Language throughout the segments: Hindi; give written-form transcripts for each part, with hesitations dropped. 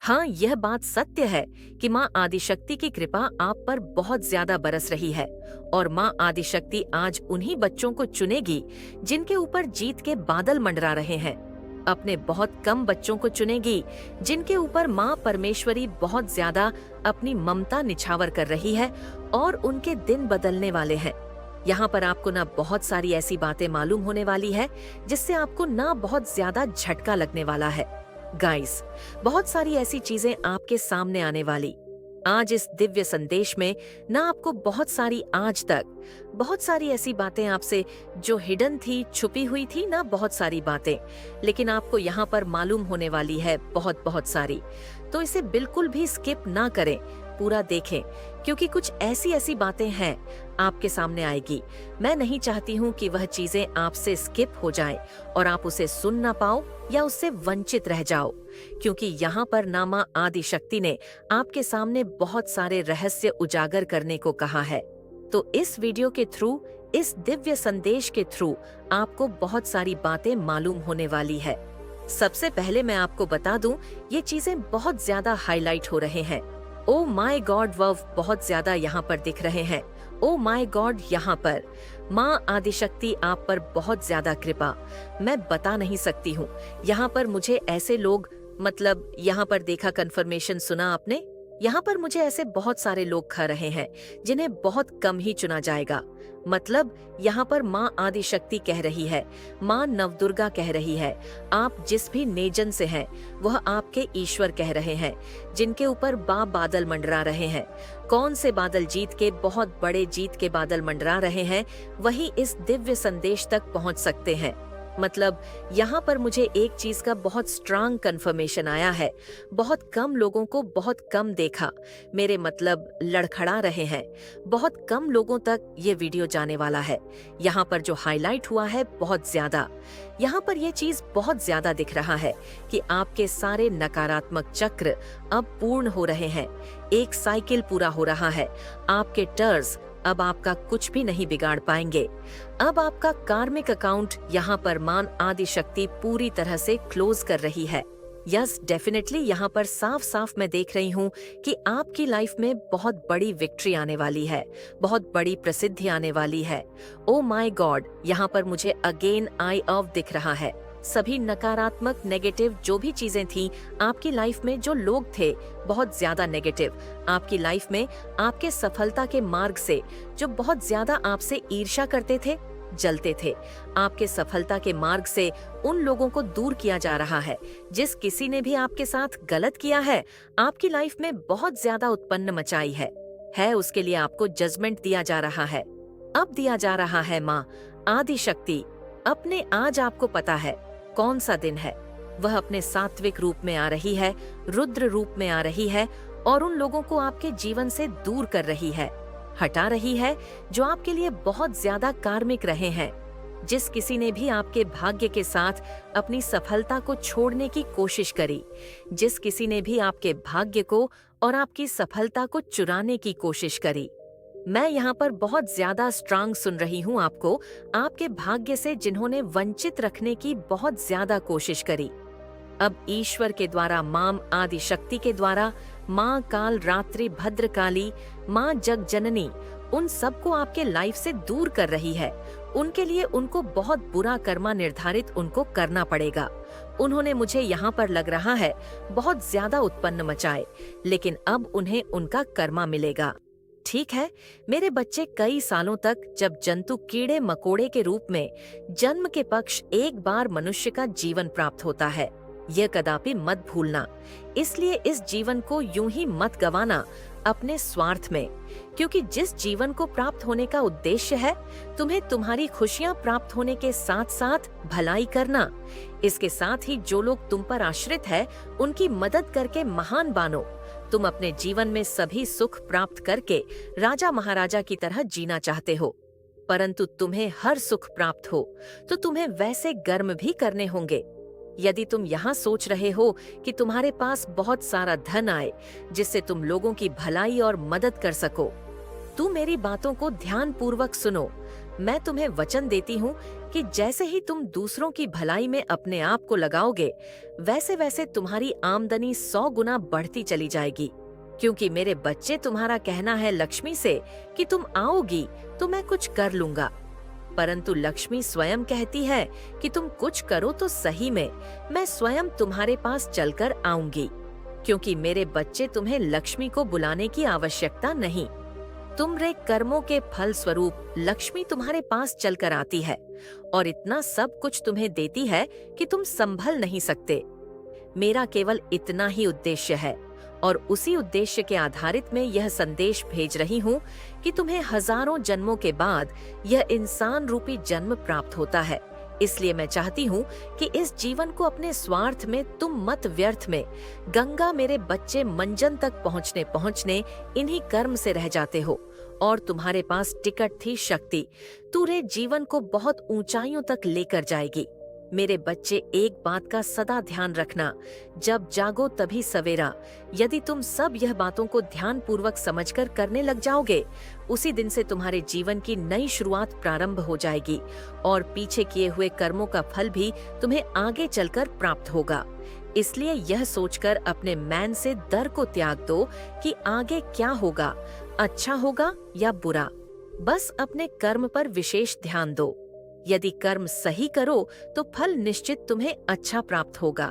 हाँ, यह बात सत्य है कि माँ आदिशक्ति की कृपा आप पर बहुत ज्यादा बरस रही है और माँ आदिशक्ति आज उन्हीं बच्चों को चुनेगी जिनके ऊपर जीत के बादल मंडरा रहे हैं। अपने बहुत कम बच्चों को चुनेगी जिनके ऊपर माँ परमेश्वरी बहुत ज्यादा अपनी ममता निछावर कर रही है और उनके दिन बदलने वाले हैं। यहाँ पर आपको ना बहुत सारी ऐसी बातें मालूम होने वाली है जिससे आपको ना बहुत ज्यादा झटका लगने वाला है। गाइस, बहुत सारी ऐसी चीजें आपके सामने आने वाली आज इस दिव्य संदेश में ना आपको बहुत सारी आज तक बहुत सारी ऐसी बातें आपसे जो हिडन थी, छुपी हुई थी ना, बहुत सारी बातें, लेकिन आपको यहाँ पर मालूम होने वाली है बहुत बहुत सारी। तो इसे बिल्कुल भी स्किप ना करें, पूरा देखें, क्योंकि कुछ ऐसी ऐसी बातें हैं आपके सामने आएगी। मैं नहीं चाहती हूँ कि वह चीजें आपसे स्किप हो जाएं और आप उसे सुन ना पाओ या उससे वंचित रह जाओ, क्योंकि यहाँ पर नामा आदिशक्ति ने आपके सामने बहुत सारे रहस्य उजागर करने को कहा है। तो इस वीडियो के थ्रू, इस दिव्य संदेश के थ्रू आपको बहुत सारी बातें मालूम होने वाली है। सबसे पहले मैं आपको बता दूं, ये चीजें बहुत ज्यादा हाईलाइट हो रहे हैं। ओ माय गॉड, वह बहुत ज्यादा यहाँ पर दिख रहे हैं। ओ माय गॉड, यहाँ पर माँ आदिशक्ति आप पर बहुत ज्यादा कृपा मैं बता नहीं सकती हूँ। यहाँ पर मुझे ऐसे लोग, मतलब यहाँ पर देखा, कंफर्मेशन सुना आपने, यहाँ पर मुझे ऐसे बहुत सारे लोग खा रहे हैं जिन्हें बहुत कम ही चुना जाएगा। मतलब यहाँ पर माँ आदिशक्ति कह रही है, माँ नवदुर्गा कह रही है, आप जिस भी नेजन से हैं वह आपके ईश्वर कह रहे हैं, जिनके ऊपर बादल मंडरा रहे हैं। कौन से बादल? जीत के, बहुत बड़े जीत के बादल मंडरा रहे हैं, वही इस दिव्य संदेश तक पहुँच सकते हैं। मतलब यहाँ पर मुझे एक चीज का बहुत स्ट्रांग कंफर्मेशन आया है। बहुत कम लोगों को बहुत कम देखा, मेरे मतलब लड़खड़ा रहे हैं। बहुत कम लोगों तक ये वीडियो जाने वाला है। यहाँ पर जो हाईलाइट हुआ है बहुत ज्यादा, यहाँ पर ये चीज बहुत ज्यादा दिख रहा है कि आपके सारे नकारात्मक चक्र अब पूर्ण हो रहे हैं। एक साइकिल पूरा हो रहा है। आपके टर्स अब आपका कुछ भी नहीं बिगाड़ पाएंगे। अब आपका कार्मिक अकाउंट यहाँ पर मान आदिशक्ति पूरी तरह से क्लोज कर रही है। यस, डेफिनेटली यहाँ पर साफ साफ मैं देख रही हूँ कि आपकी लाइफ में बहुत बड़ी विक्ट्री आने वाली है, बहुत बड़ी प्रसिद्धि आने वाली है। ओ माय गॉड, यहाँ पर मुझे अगेन आई ऑफ दिख रहा है। सभी नकारात्मक, नेगेटिव जो भी चीजें थी आपकी लाइफ में, जो लोग थे बहुत ज्यादा नेगेटिव आपकी लाइफ में, आपके सफलता के मार्ग से जो बहुत ज्यादा आपसे ईर्ष्या करते थे, जलते थे, आपके सफलता के मार्ग से उन लोगों को दूर किया जा रहा है। जिस किसी ने भी आपके साथ गलत किया है, आपकी लाइफ में बहुत ज्यादा उत्पन्न मचाई है, उसके लिए आपको जजमेंट दिया जा रहा है। अब दिया जा रहा है माँ आदिशक्ति अपने, आज आपको पता है कौन सा दिन है, वह अपने सात्विक रूप में आ रही है, रुद्र रूप में आ रही है और उन लोगों को आपके जीवन से दूर कर रही है, हटा रही है जो आपके लिए बहुत ज्यादा कार्मिक रहे हैं। जिस किसी ने भी आपके भाग्य के साथ अपनी सफलता को छोड़ने की कोशिश करी, जिस किसी ने भी आपके भाग्य को और आपकी सफलता को चुराने की कोशिश करी, मैं यहाँ पर बहुत ज्यादा स्ट्रांग सुन रही हूँ आपको, आपके भाग्य से जिन्होंने वंचित रखने की बहुत ज्यादा कोशिश करी। अब ईश्वर के द्वारा, मां आदिशक्ति के द्वारा, मां काल रात्रि भद्रकाली, मां जग जननी उन सबको आपके लाइफ से दूर कर रही है। उनके लिए उनको बहुत बुरा कर्मा निर्धारित उनको करना पड़ेगा। उन्होंने, मुझे यहाँ पर लग रहा है, बहुत ज्यादा उत्पन्न मचाए, लेकिन अब उन्हें उनका कर्मा मिलेगा। ठीक है, मेरे बच्चे, कई सालों तक जब जंतु कीड़े मकोड़े के रूप में जन्म के पक्ष एक बार मनुष्य का जीवन प्राप्त होता है, यह कदापि मत भूलना। इसलिए इस जीवन को यूं ही मत गवाना अपने स्वार्थ में, क्योंकि जिस जीवन को प्राप्त होने का उद्देश्य है तुम्हें तुम्हारी खुशियां प्राप्त होने के साथ साथ भलाई करना, इसके साथ ही जो लोग तुम पर आश्रित है उनकी मदद करके महान बनो। तुम अपने जीवन में सभी सुख प्राप्त करके राजा महाराजा की तरह जीना चाहते हो, परंतु तुम्हें हर सुख प्राप्त हो तो तुम्हें वैसे कर्म भी करने होंगे। यदि तुम यहाँ सोच रहे हो कि तुम्हारे पास बहुत सारा धन आए जिससे तुम लोगों की भलाई और मदद कर सको, तुम मेरी बातों को ध्यान पूर्वक सुनो। मैं तुम्हें वचन देती हूँ कि जैसे ही तुम दूसरों की भलाई में अपने आप को लगाओगे, वैसे वैसे तुम्हारी आमदनी 100 गुना बढ़ती चली जाएगी। क्योंकि मेरे बच्चे, तुम्हारा कहना है लक्ष्मी से कि तुम आओगी तो मैं कुछ कर लूंगा, परंतु लक्ष्मी स्वयं कहती है कि तुम कुछ करो तो सही में मैं स्वयं तुम्हारे पास चलकर आऊंगी। क्योंकि मेरे बच्चे, तुम्हें लक्ष्मी को बुलाने की आवश्यकता नहीं, तुम्हारे कर्मों के फल स्वरूप लक्ष्मी तुम्हारे पास चलकर आती है और इतना सब कुछ तुम्हें देती है कि तुम संभल नहीं सकते। मेरा केवल इतना ही उद्देश्य है और उसी उद्देश्य के आधारित में यह संदेश भेज रही हूँ कि तुम्हें हजारों जन्मों के बाद यह इंसान रूपी जन्म प्राप्त होता है। इसलिए मैं चाहती हूँ कि इस जीवन को अपने स्वार्थ में तुम मत व्यर्थ में। गंगा, मेरे बच्चे, मंजन तक पहुँचने पहुँचने इन्हीं कर्म से रह जाते हो और तुम्हारे पास टिकट थी शक्ति, तूरे जीवन को बहुत ऊंचाइयों तक लेकर जाएगी। मेरे बच्चे, एक बात का सदा ध्यान रखना, जब जागो तभी सवेरा। यदि तुम सब यह बातों को ध्यान पूर्वक समझकर करने लग जाओगे, उसी दिन से तुम्हारे जीवन की नई शुरुआत प्रारंभ हो जाएगी और पीछे किए हुए कर्मों का फल भी तुम्हें आगे चलकर प्राप्त होगा। इसलिए यह सोचकर अपने मैन से डर को त्याग दो कि आगे क्या होगा, अच्छा होगा या बुरा। बस अपने कर्म पर विशेष ध्यान दो। यदि कर्म सही करो तो फल निश्चित तुम्हें अच्छा प्राप्त होगा।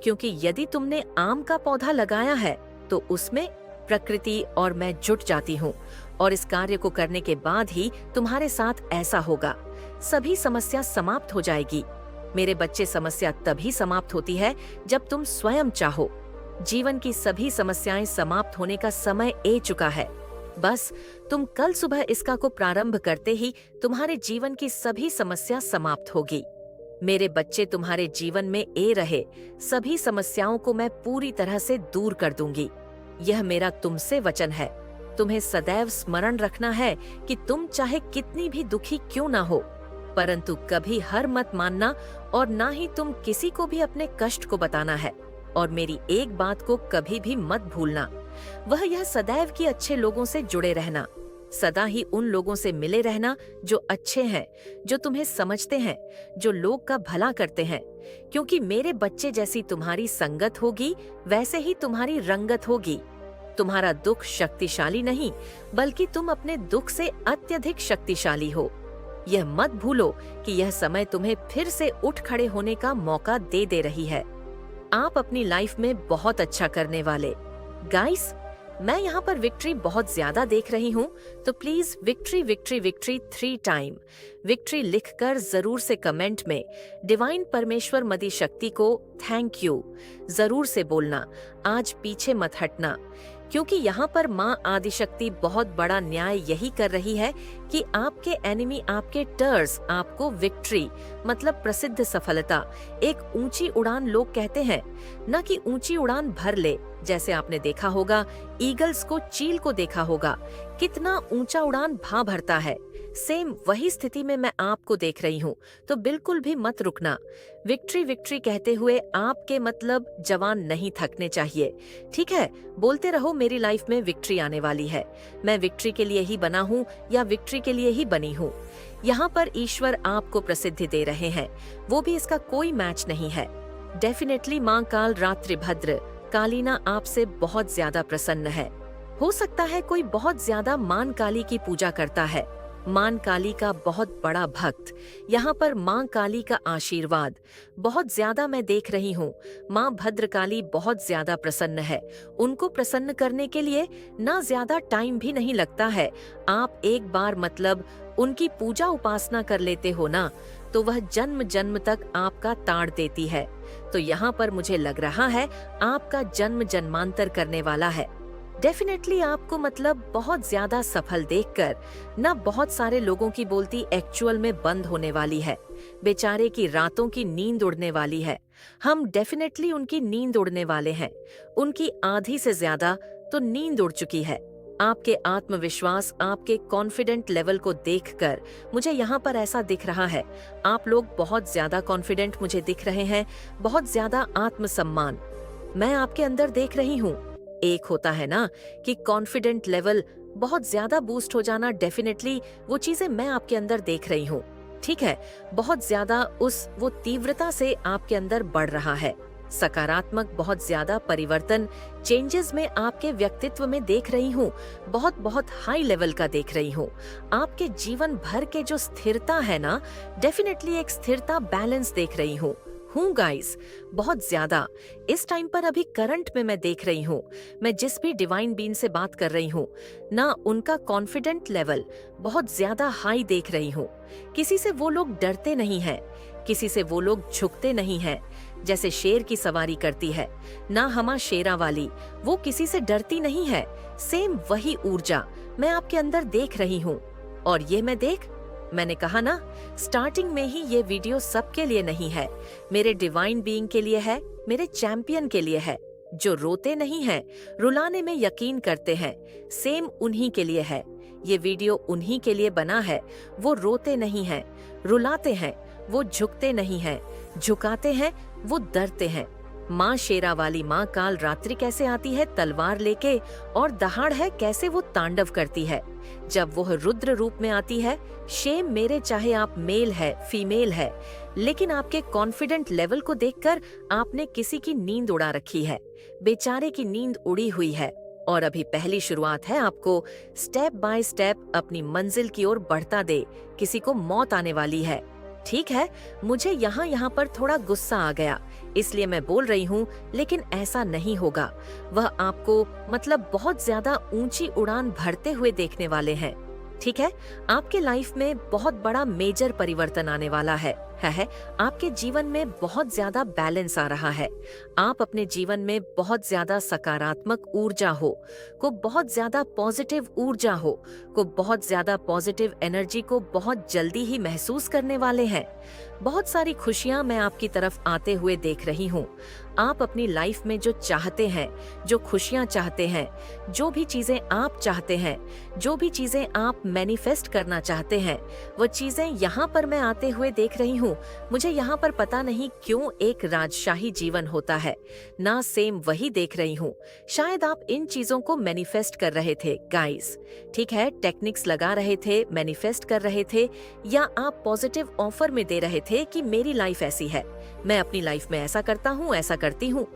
क्योंकि यदि तुमने आम का पौधा लगाया है तो उसमें प्रकृति और मैं जुट जाती हूँ और इस कार्य को करने के बाद ही तुम्हारे साथ ऐसा होगा। सभी समस्या समाप्त हो जाएगी। मेरे बच्चे, समस्या तभी समाप्त होती है जब तुम स्वयं चाहो। जीवन की सभी समस्याएं समाप्त होने का समय आ चुका है। बस तुम कल सुबह इसका को प्रारंभ करते ही तुम्हारे जीवन की सभी समस्या समाप्त होगी। मेरे बच्चे, तुम्हारे जीवन में रहे सभी समस्याओं को मैं पूरी तरह से दूर कर दूंगी। यह मेरा तुमसे वचन है। तुम्हें सदैव स्मरण रखना है कि तुम चाहे कितनी भी दुखी क्यों ना हो, परंतु कभी हार मत मानना और ना ही तुम किसी को भी अपने कष्ट को बताना है। और मेरी एक बात को कभी भी मत भूलना, वह यह सदैव कि अच्छे लोगों से जुड़े रहना, सदा ही उन लोगों से मिले रहना जो अच्छे हैं, जो तुम्हें समझते हैं, जो लोग का भला करते हैं। क्योंकि मेरे बच्चे, जैसी तुम्हारी संगत होगी वैसे ही तुम्हारी रंगत होगी। तुम्हारा दुख शक्तिशाली नहीं, बल्कि तुम अपने दुख से अत्यधिक शक्तिशाली हो। यह मत भूलो कि यह समय तुम्हें फिर से उठ खड़े होने का मौका दे रही है। आप अपनी लाइफ में बहुत अच्छा करने वाले। गाइस, मैं यहाँ पर विक्ट्री बहुत ज्यादा देख रही हूँ, तो please victory victory victory 3 time victory लिखकर जरूर से कमेंट में डिवाइन परमेश्वर मदी शक्ति को थैंक यू जरूर से बोलना। आज पीछे मत हटना, क्योंकि यहाँ पर माँ आदिशक्ति बहुत बड़ा न्याय यही कर रही है कि आपके एनिमी, आपके टर्स आपको विक्ट्री मतलब प्रसिद्ध सफलता, एक ऊंची उड़ान लोग कहते हैं न कि ऊंची उड़ान भर ले। जैसे आपने देखा होगा ईगल्स को, चील को देखा होगा कितना ऊंचा उड़ान भरता है। सेम वही स्थिति में मैं आपको देख रही हूँ, तो बिल्कुल भी मत रुकना। विक्ट्री विक्ट्री कहते हुए आपके मतलब जवान नहीं थकने चाहिए। ठीक है, बोलते रहो मेरी लाइफ में विक्ट्री आने वाली है, मैं विक्ट्री के लिए ही बना हूँ या विक्ट्री के लिए ही बनी हूँ। यहाँ पर ईश्वर आपको प्रसिद्धि दे रहे हैं, वो भी इसका कोई मैच नहीं है। डेफिनेटली माँ काल रात्रि भद्र कालीना आपसे बहुत ज्यादा प्रसन्न है। हो सकता है कोई बहुत ज्यादा मां काली की पूजा करता है, मां काली का बहुत बड़ा भक्त। यहाँ पर मां काली का आशीर्वाद बहुत ज्यादा मैं देख रही हूँ। मां भद्रकाली बहुत ज्यादा प्रसन्न है। उनको प्रसन्न करने के लिए ना ज्यादा टाइम भी नहीं लगता है। आप एक बार मतलब उनकी पूजा उपासना कर लेते हो ना, तो वह जन्म जन्म तक आपका ताड़ देती है। तो यहाँ पर मुझे लग रहा है आपका जन्म जन्मांतर करने वाला है। डेफिनेटली आपको मतलब बहुत ज्यादा सफल देखकर ना बहुत सारे लोगों की बोलती एक्चुअल में बंद होने वाली है। बेचारे की रातों की नींद उड़ने वाली है। हम डेफिनेटली उनकी नींद उड़ने वाले हैं। उनकी आधी से ज्यादा तो नींद उड़ चुकी है। आपके आत्मविश्वास, आपके कॉन्फिडेंट लेवल को देखकर मुझे यहाँ पर ऐसा दिख रहा है, आप लोग बहुत ज्यादा कॉन्फिडेंट मुझे दिख रहे हैं, बहुत ज्यादा आत्मसम्मान मैं आपके अंदर देख रही हूँ। एक होता है ना कि कॉन्फिडेंट लेवल बहुत ज्यादा बूस्ट हो जाना, डेफिनेटली वो चीजें मैं आपके अंदर देख रही हूँ। ठीक है, बहुत ज्यादा वो तीव्रता से आपके अंदर बढ़ रहा है। सकारात्मक बहुत ज्यादा परिवर्तन, चेंजेस में आपके व्यक्तित्व में देख रही हूँ, बहुत बहुत हाई लेवल का देख रही हूँ। आपके जीवन भर के जो स्थिरता है ना, डेफिनेटली एक स्थिरता, बैलेंस देख रही हूँ गाइस, बहुत ज्यादा। इस टाइम पर अभी करंट में मैं देख रही हूँ, मैं जिस भी डिवाइन बीन से बात कर रही हूँ ना, उनका कॉन्फिडेंट लेवल बहुत ज्यादा हाई देख रही हूँ। किसी से वो लोग डरते नहीं हैं, किसी से वो लोग झुकते नहीं हैं। जैसे शेर की सवारी करती है ना हमा शेरा वाली, वो किसी से डरती नहीं है। सेम वही ऊर्जा मैं आपके अंदर देख रही हूँ। और ये मैंने कहा ना स्टार्टिंग में ही, ये वीडियो सबके लिए नहीं है, मेरे डिवाइन बीइंग के लिए है, मेरे चैंपियन के लिए है, जो रोते नहीं हैं, रुलाने में यकीन करते हैं। सेम उन्हीं के लिए है ये वीडियो, उन्हीं के लिए बना है। वो रोते नहीं हैं, रुलाते हैं, वो झुकते नहीं हैं, झुकाते हैं, वो डरते हैं। माँ शेरा वाली माँ काल रात्रि कैसे आती है तलवार लेके, और दहाड़ है कैसे वो तांडव करती है। जब वह रुद्र रूप में आती है, शेम मेरे, चाहे आप मेल है फीमेल है, लेकिन आपके कॉन्फिडेंट लेवल को देखकर आपने किसी की नींद उड़ा रखी है। बेचारे की नींद उड़ी हुई है, और अभी पहली शुरुआत है। आपको स्टेप बाय स्टेप अपनी मंजिल की ओर बढ़ता दे। किसी को मौत आने वाली है। ठीक है, मुझे यहाँ पर थोड़ा गुस्सा आ गया, इसलिए मैं बोल रही हूँ, लेकिन ऐसा नहीं होगा। वह आपको मतलब बहुत ज्यादा ऊंची उड़ान भरते हुए देखने वाले हैं। ठीक है, आपके लाइफ में बहुत बड़ा मेजर परिवर्तन आने वाला है। आपके जीवन में बहुत ज्यादा बैलेंस आ रहा है। आप अपने जीवन में बहुत ज्यादा सकारात्मक ऊर्जा हो, को बहुत ज्यादा पॉजिटिव ऊर्जा हो, को बहुत ज्यादा पॉजिटिव एनर्जी को बहुत जल्दी ही महसूस करने वाले हैं। बहुत सारी खुशियां मैं आपकी तरफ आते हुए देख रही हूँ। आप अपनी लाइफ में जो चाहते हैं, जो खुशियां चाहते हैं, जो भी चीजें आप चाहते हैं, जो भी चीजें आप मैनिफेस्ट करना चाहते हैं, वो चीजें यहाँ पर मैं आते हुए देख रही हूँ। मुझे यहाँ पर पता नहीं क्यों एक राजशाही जीवन होता है ना, सेम वही देख रही हूँ। शायद आप इन चीजों को मैनिफेस्ट कर रहे थे गाइस। ठीक है, टेक्निक्स लगा रहे थे, मैनिफेस्ट कर रहे थे, या आप पॉजिटिव ऑफर में दे रहे थे कि मेरी लाइफ ऐसी है, मैं अपनी लाइफ में ऐसा करता हूँ, ऐसा करती हूँ,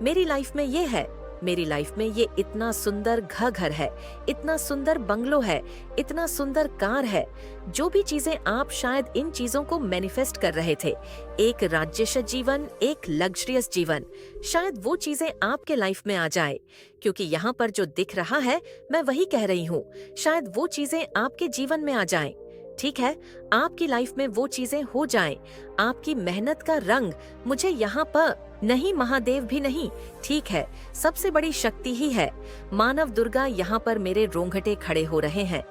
मेरी लाइफ में ये है, मेरी लाइफ में ये इतना सुंदर घर है, इतना सुंदर बंगलो है, इतना सुंदर कार है। जो भी चीजें आप शायद इन चीजों को मैनिफेस्ट कर रहे थे, एक राज्यश जीवन, एक लग्जरियस जीवन, शायद वो चीजें आपके लाइफ में आ जाए। क्योंकि यहाँ पर जो दिख रहा है मैं वही कह रही हूँ, शायद वो चीजें आपके जीवन में आ जाएं। ठीक है, आपकी लाइफ में वो चीजें हो जाएं। आपकी मेहनत का रंग मुझे यहाँ पर नहीं, महादेव भी नहीं, ठीक है, सबसे बड़ी शक्ति ही है मानव दुर्गा। यहाँ पर मेरे रोंगटे खड़े हो रहे हैं।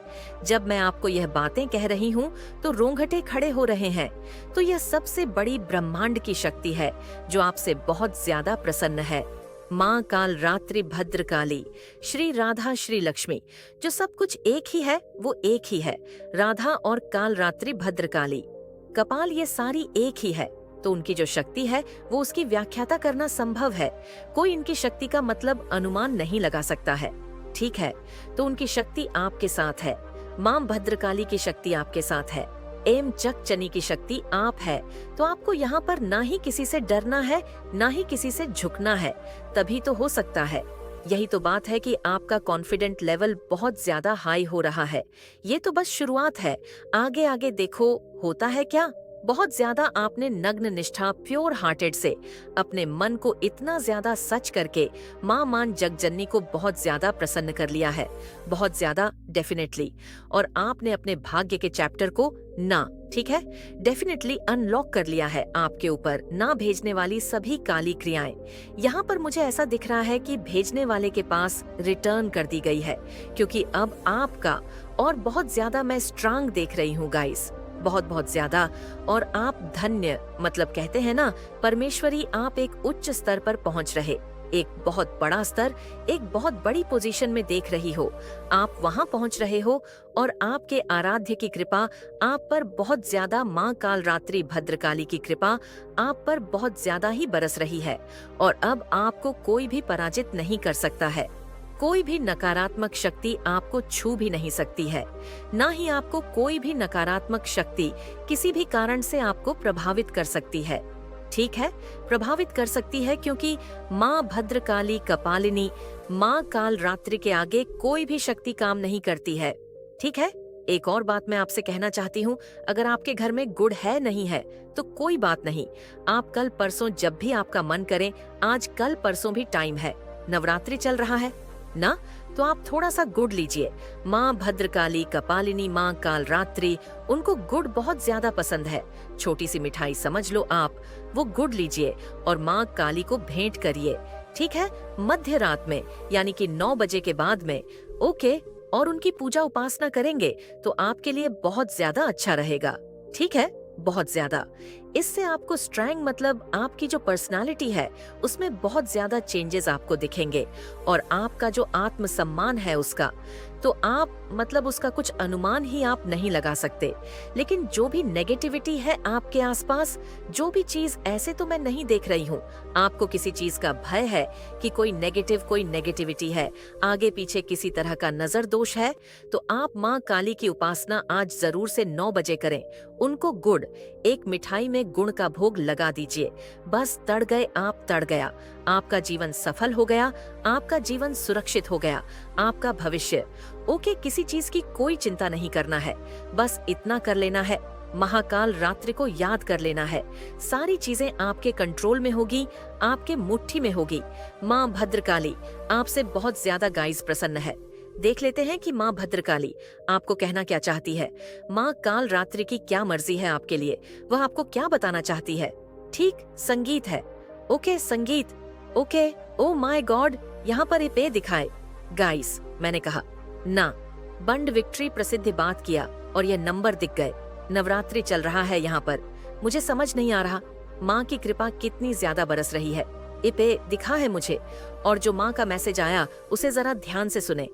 जब मैं आपको यह बातें कह रही हूँ तो रोंगटे खड़े हो रहे हैं। तो यह सबसे बड़ी ब्रह्मांड की शक्ति है जो आपसे बहुत ज्यादा प्रसन्न है। माँ काल रात्रि भद्रकाली, श्री राधा श्री लक्ष्मी, जो सब कुछ एक ही है, वो एक ही है। राधा और काल रात्रि भद्रकाली, कपाल, ये सारी एक ही है। तो उनकी जो शक्ति है वो उसकी व्याख्याता करना संभव है। कोई इनकी शक्ति का मतलब अनुमान नहीं लगा सकता है। ठीक है, तो उनकी शक्ति आपके साथ है। माँ भद्रकाली की शक्ति आपके साथ है। एम चक चनी की शक्ति आप है। तो आपको यहाँ पर ना ही किसी से डरना है, ना ही किसी से झुकना है, तभी तो हो सकता है। यही तो बात है कि आपका कॉन्फिडेंट लेवल बहुत ज्यादा हाई हो रहा है। ये तो बस शुरुआत है, आगे आगे देखो होता है क्या। बहुत ज्यादा आपने नग्न निष्ठा, प्योर हार्टेड से अपने मन को इतना ज्यादा सच करके माँ मान जगजननी को बहुत ज्यादा प्रसन्न कर लिया है, बहुत ज्यादा, डेफिनेटली। और आपने अपने भाग्य के चैप्टर को ना, ठीक है, डेफिनेटली अनलॉक कर लिया है। आपके ऊपर ना भेजने वाली सभी काली क्रियाएं यहाँ पर मुझे ऐसा दिख रहा है कि भेजने वाले के पास रिटर्न कर दी गई है, क्योंकि अब आपका और बहुत ज्यादा मैं स्ट्रांग देख रही हूँ गाइस, बहुत बहुत ज्यादा। और आप धन्य, मतलब कहते हैं ना परमेश्वरी, आप एक उच्च स्तर पर पहुंच रहे, एक बहुत बड़ा स्तर, एक बहुत बड़ी पोजीशन में देख रही हो, आप वहां पहुंच रहे हो। और आपके आराध्य की कृपा आप पर बहुत ज्यादा, माँ काल रात्रि भद्रकाली की कृपा आप पर बहुत ज्यादा ही बरस रही है। और अब आपको कोई भी पराजित नहीं कर सकता है। कोई भी नकारात्मक शक्ति आपको छू भी नहीं सकती है। ना ही आपको कोई भी नकारात्मक शक्ति किसी भी कारण से आपको प्रभावित कर सकती है। ठीक है, प्रभावित कर सकती है क्योंकि माँ भद्रकाली कपालिनी, माँ काल रात्रि के आगे कोई भी शक्ति काम नहीं करती है। ठीक है, एक और बात मैं आपसे कहना चाहती हूँ, अगर आपके घर में गुड़ है नहीं है तो कोई बात नहीं, आप कल परसों जब भी आपका मन करे, आज कल परसों भी टाइम है, नवरात्रि चल रहा है ना, तो आप थोड़ा सा गुड़ लीजिए। माँ भद्रकाली कपालिनी, माँ काल रात्रि, उनको गुड़ बहुत ज्यादा पसंद है। छोटी सी मिठाई समझ लो आप, वो गुड़ लीजिए और माँ काली को भेंट करिए। ठीक है, मध्य रात में यानी कि 9 बजे के बाद में। ओके, और उनकी पूजा उपासना करेंगे तो आपके लिए बहुत ज्यादा अच्छा रहेगा। ठीक है, बहुत ज्यादा। इससे आपको स्ट्रेंथ मतलब आपकी जो पर्सनालिटी है उसमें बहुत ज्यादा चेंजेस आपको दिखेंगे और आपका जो आत्मसम्मान है उसका, तो आप मतलब उसका कुछ अनुमान ही आप नहीं लगा सकते। लेकिन जो भी नेगेटिविटी है आपके आसपास, जो भी चीज ऐसे तो मैं नहीं देख रही हूँ, आपको किसी चीज का भय है कि कोई नेगेटिविटी है, आगे पीछे किसी तरह का नजर दोष है, तो आप माँ काली की उपासना आज जरूर से 9 बजे करें। उनको गुड़, एक मिठाई में गुड़ का भोग लगा दीजिए। बस तड़ गए आप, तड़ गया, आपका जीवन सफल हो गया, आपका जीवन सुरक्षित हो गया, आपका भविष्य। ओके, किसी चीज की कोई चिंता नहीं करना है, बस इतना कर लेना है, महाकाल रात्रि को याद कर लेना है। सारी चीजें आपके कंट्रोल में होगी, आपके मुट्ठी में होगी। माँ भद्रकाली आपसे बहुत ज्यादा गाइस प्रसन्न है। देख लेते हैं कि माँ भद्रकाली आपको कहना क्या चाहती है। माँ काल रात्रि की क्या मर्जी है आपके लिए, वह आपको क्या बताना चाहती है। ठीक, संगीत है। ओके, संगीत। ओके, ओ माय गॉड, यहाँ पर ये पे दिखाए। गाइस, मैंने कहा ना, बंड विक्ट्री प्रसिद्ध बात किया और ये नंबर दिख गए। नवरात्रि चल रहा है यहाँ पर, मुझे समझ नहीं आ रहा माँ की कृपा कितनी ज्यादा बरस रही है। ये पे दिखा है मुझे, और जो माँ का मैसेज आया उसे जरा ध्यान से सुने।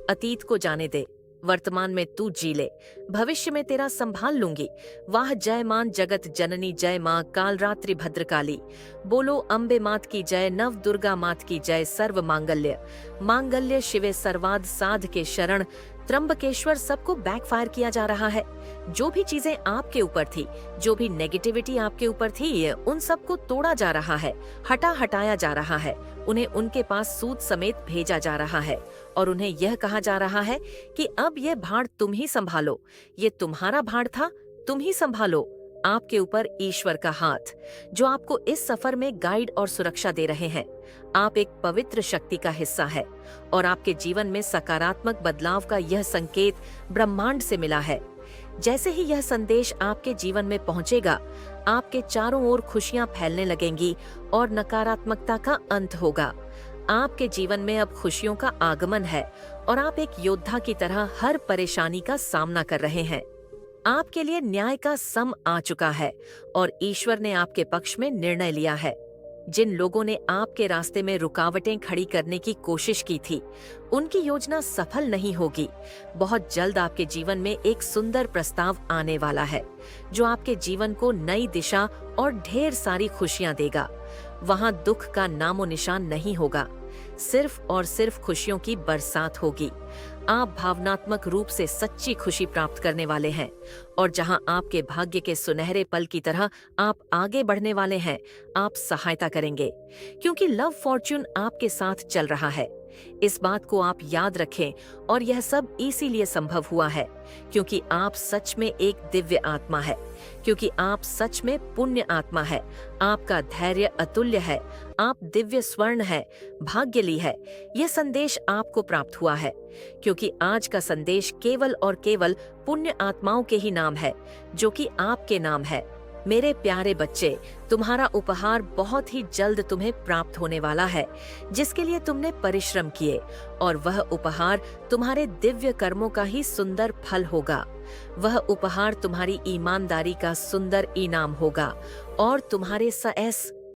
अतीत को जाने दे, वर्तमान में तू जी ले, भविष्य में तेरा संभाल लूंगी। वाह जय मान जगत जननी, जय माँ काल रात्रि भद्रकाली। बोलो अम्बे मात की जय, नव दुर्गा मात की जय। सर्व मांगल्य मांगल्य शिवे सर्वाद साध के शरण। त्र्यंबकेश्वर सबको बैकफायर किया जा रहा है। जो भी चीजें आपके ऊपर थी, जो भी नेगेटिविटी आपके ऊपर थी, उन सबको तोड़ा जा रहा है, हटाया जा रहा है। उन्हें उनके पास सूद समेत भेजा जा रहा है और उन्हें यह कहा जा रहा है कि अब ये भाड़ तुम ही संभालो, ये तुम्हारा भाड़ था, तुम ही संभालो। आपके ऊपर ईश्वर का हाथ, जो आपको इस सफर में गाइड और सुरक्षा दे रहे हैं। आप एक पवित्र शक्ति का हिस्सा है और आपके जीवन में सकारात्मक बदलाव का यह संकेत ब्रह्मांड से मिला है। जैसे ही यह संदेश आपके जीवन में पहुंचेगा, आपके चारों ओर खुशियां फैलने लगेंगी और नकारात्मकता का अंत होगा। आपके जीवन में अब खुशियों का आगमन है और आप एक योद्धा की तरह हर परेशानी का सामना कर रहे हैं। आपके लिए न्याय का सम आ चुका है और ईश्वर ने आपके पक्ष में निर्णय लिया है। जिन लोगों ने आपके रास्ते में रुकावटें खड़ी करने की कोशिश की थी, उनकी योजना सफल नहीं होगी। बहुत जल्द आपके जीवन में एक सुंदर प्रस्ताव आने वाला है, जो आपके जीवन को नई दिशा और ढेर सारी खुशियां देगा। वहां दुख का नामो निशान नहीं होगा, सिर्फ और सिर्फ खुशियों की बरसात होगी। आप भावनात्मक रूप से सच्ची खुशी प्राप्त करने वाले हैं और जहां आपके भाग्य के सुनहरे पल की तरह आप आगे बढ़ने वाले हैं, आप सहायता करेंगे, क्योंकि लव फॉर्च्यून आपके साथ चल रहा है। इस बात को आप याद रखें और यह सब इसीलिए संभव हुआ है क्योंकि आप सच में एक दिव्य आत्मा है, क्योंकि आप सच में पुण्य आत्मा है। आपका धैर्य अतुल्य है, आप दिव्य स्वर्ण है, भाग्यली है। यह संदेश आपको प्राप्त हुआ है क्योंकि आज का संदेश केवल और केवल पुण्य आत्माओं के ही नाम है, जो कि आपके नाम है। मेरे प्यारे बच्चे, तुम्हारा उपहार बहुत ही जल्द तुम्हें प्राप्त होने वाला है, जिसके लिए तुमने परिश्रम किए, और वह उपहार तुम्हारे दिव्य कर्मों का ही सुंदर फल होगा। वह उपहार तुम्हारी ईमानदारी का सुंदर इनाम होगा और तुम्हारे साहस